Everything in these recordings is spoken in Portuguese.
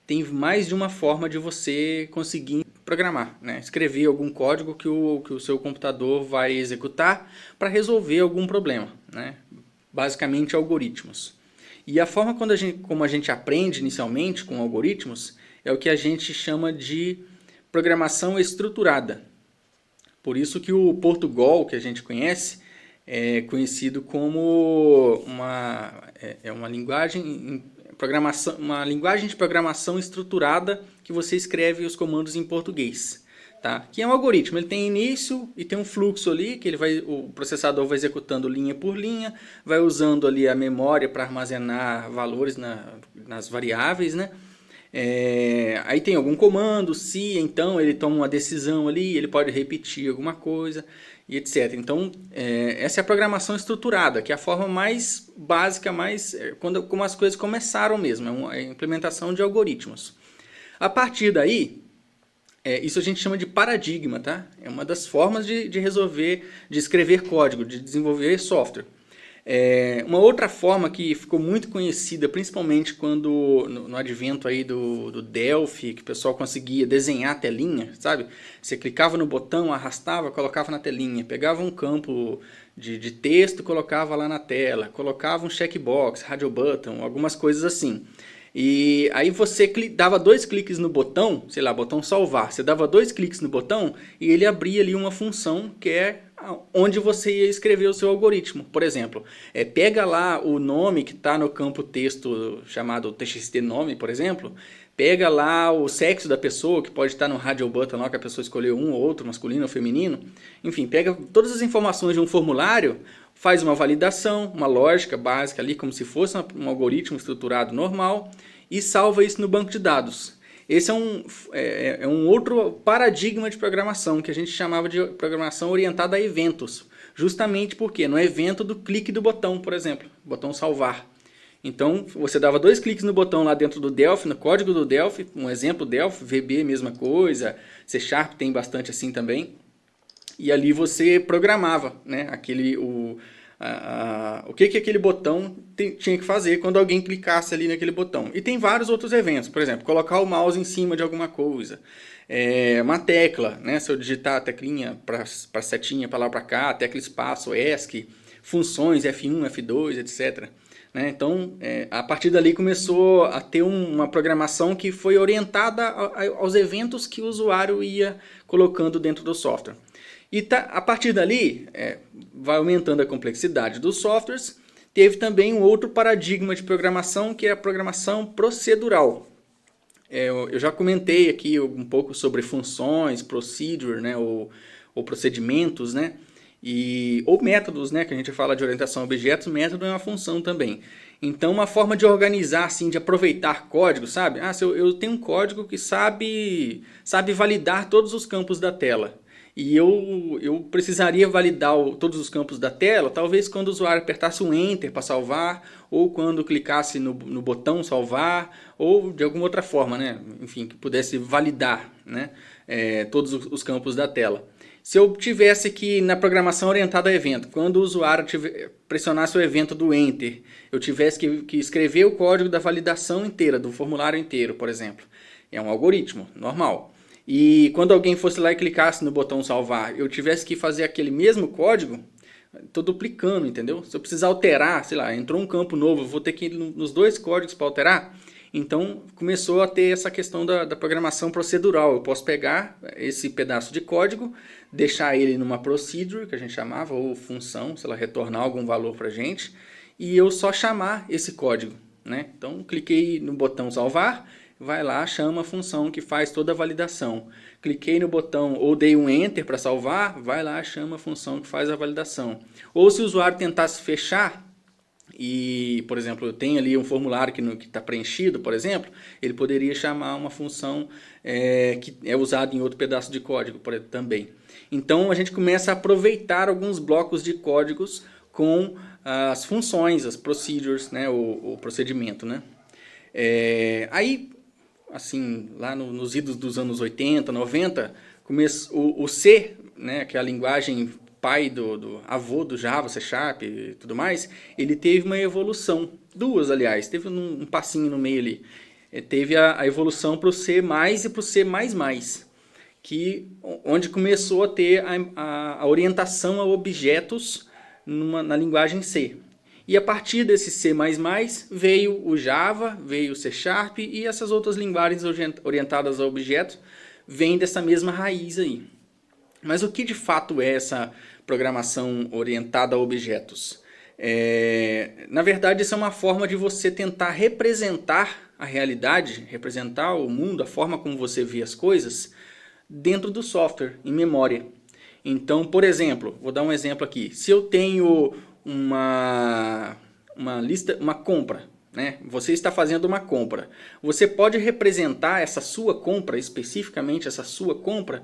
tem mais de uma forma de você conseguir programar, né? Escrever algum código que o seu computador vai executar para resolver algum problema, né? Basicamente algoritmos. E a forma como a gente aprende inicialmente com algoritmos é o que a gente chama de programação estruturada. Por isso que o Portugal, que a gente conhece, é conhecido como uma linguagem uma linguagem de programação estruturada que você escreve os comandos em português. Tá? Que é um algoritmo, ele tem início e tem um fluxo ali, que o processador vai executando linha por linha, vai usando ali a memória para armazenar valores nas variáveis, né? Aí tem algum comando, se então ele toma uma decisão ali, ele pode repetir alguma coisa e etc. Então, essa é a programação estruturada, que é a forma mais básica, como as coisas começaram mesmo, é a implementação de algoritmos. A partir daí, isso a gente chama de paradigma, tá? É uma das formas de escrever código, de desenvolver software. Uma outra forma que ficou muito conhecida, principalmente quando no advento aí do Delphi, que o pessoal conseguia desenhar a telinha, sabe? Você clicava no botão, arrastava, colocava na telinha, pegava um campo de texto, colocava lá na tela, colocava um checkbox, radio button, algumas coisas assim. E aí você dava 2 cliques no botão, sei lá, botão salvar, você dava 2 cliques no botão e ele abria ali uma função que é onde você ia escrever o seu algoritmo. Por exemplo, pega lá o nome que está no campo texto chamado txt nome, por exemplo, pega lá o sexo da pessoa, que pode estar no radio button lá, que a pessoa escolheu um ou outro, masculino ou feminino. Enfim, pega todas as informações de um formulário, faz uma validação, uma lógica básica ali, como se fosse um algoritmo estruturado normal, e salva isso no banco de dados. Esse é um outro paradigma de programação, que a gente chamava de programação orientada a eventos. Justamente porque no evento do clique do botão, por exemplo, botão salvar. Então, você dava 2 cliques no botão lá dentro do Delphi, no código do Delphi, um exemplo Delphi, VB, mesma coisa, C# tem bastante assim também. E ali você programava, né, o que aquele botão tinha que fazer quando alguém clicasse ali naquele botão. E tem vários outros eventos, por exemplo, colocar o mouse em cima de alguma coisa, uma tecla, né, se eu digitar a teclinha para setinha para lá para cá, tecla espaço, ESC, funções F1, F2, etc. Né? Então, a partir dali começou a ter uma programação que foi orientada aos eventos que o usuário ia colocando dentro do software. E a partir dali, vai aumentando a complexidade dos softwares. Teve também um outro paradigma de programação, que é a programação procedural. Eu já comentei aqui um pouco sobre funções, procedure, né, ou procedimentos, né, ou métodos, né, que a gente fala de orientação a objetos, método é uma função também. Então, uma forma de organizar, assim, de aproveitar código, sabe? Se eu tenho um código que sabe validar todos os campos da tela. E eu precisaria validar todos os campos da tela, talvez quando o usuário apertasse um Enter para salvar, ou quando clicasse no botão salvar, ou de alguma outra forma, né? Enfim, que pudesse validar, né, todos os campos da tela. Se eu tivesse que, na programação orientada a evento, quando o usuário pressionasse o evento do Enter, eu tivesse que escrever o código da validação inteira, do formulário inteiro, por exemplo. É um algoritmo normal. E quando alguém fosse lá e clicasse no botão salvar, eu tivesse que fazer aquele mesmo código, estou duplicando, entendeu? Se eu precisar alterar, sei lá, entrou um campo novo, eu vou ter que ir nos 2 códigos para alterar. Então, começou a ter essa questão da programação procedural. Eu posso pegar esse pedaço de código, deixar ele numa procedure, que a gente chamava, ou função, se ela retornar algum valor para a gente, e eu só chamar esse código, né? Então, cliquei no botão salvar, vai lá, chama a função que faz toda a validação. Cliquei no botão ou dei um Enter para salvar, vai lá, chama a função que faz a validação. Ou se o usuário tentasse fechar, e, por exemplo, eu tenho ali um formulário que está preenchido, por exemplo, ele poderia chamar uma função que é usada em outro pedaço de código também. Então, a gente começa a aproveitar alguns blocos de códigos com as funções, as procedures, né, o procedimento, né? Aí, assim, lá nos idos dos anos 80, 90, o C, né, que é a linguagem pai do avô do Java, C# e tudo mais, ele teve uma evolução. 2, aliás, teve um passinho no meio ali. teve a evolução para o C++ e para o C++, onde começou a ter a orientação a objetos na linguagem C. E a partir desse C++ veio o Java, veio o C# e essas outras linguagens orientadas a objetos vêm dessa mesma raiz aí. Mas o que de fato é essa programação orientada a objetos? Na verdade, isso é uma forma de você tentar representar a realidade, representar o mundo, a forma como você vê as coisas, dentro do software, em memória. Então, por exemplo, vou dar um exemplo aqui. Se eu tenho uma lista, uma compra, né? Você está fazendo uma compra. Você pode representar essa sua compra, especificamente essa sua compra,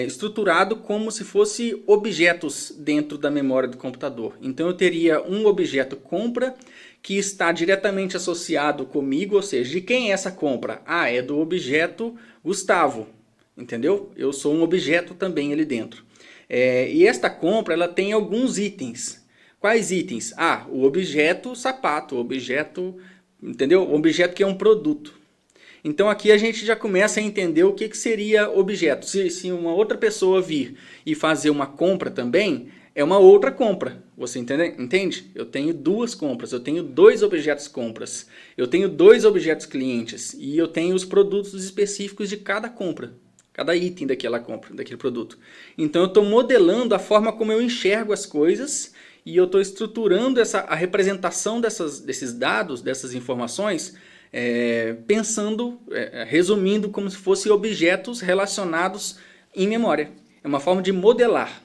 estruturado como se fosse objetos dentro da memória do computador. Então eu teria um objeto compra que está diretamente associado comigo, ou seja, de quem é essa compra? Ah, é do objeto Gustavo, entendeu? Eu sou um objeto também ali dentro. E esta compra ela tem alguns itens. Quais itens? Ah, o objeto sapato, o objeto, entendeu? O objeto que é um produto. Então aqui a gente já começa a entender o que seria objeto. Se uma outra pessoa vir e fazer uma compra também, é uma outra compra. Você entende? Eu tenho duas compras, eu tenho dois objetos compras, eu tenho dois objetos clientes e eu tenho os produtos específicos de cada compra, cada item daquela compra, daquele produto. Então eu estou modelando a forma como eu enxergo as coisas e eu estou estruturando a representação desses dados, dessas informações, resumindo como se fossem objetos relacionados em memória. É uma forma de modelar.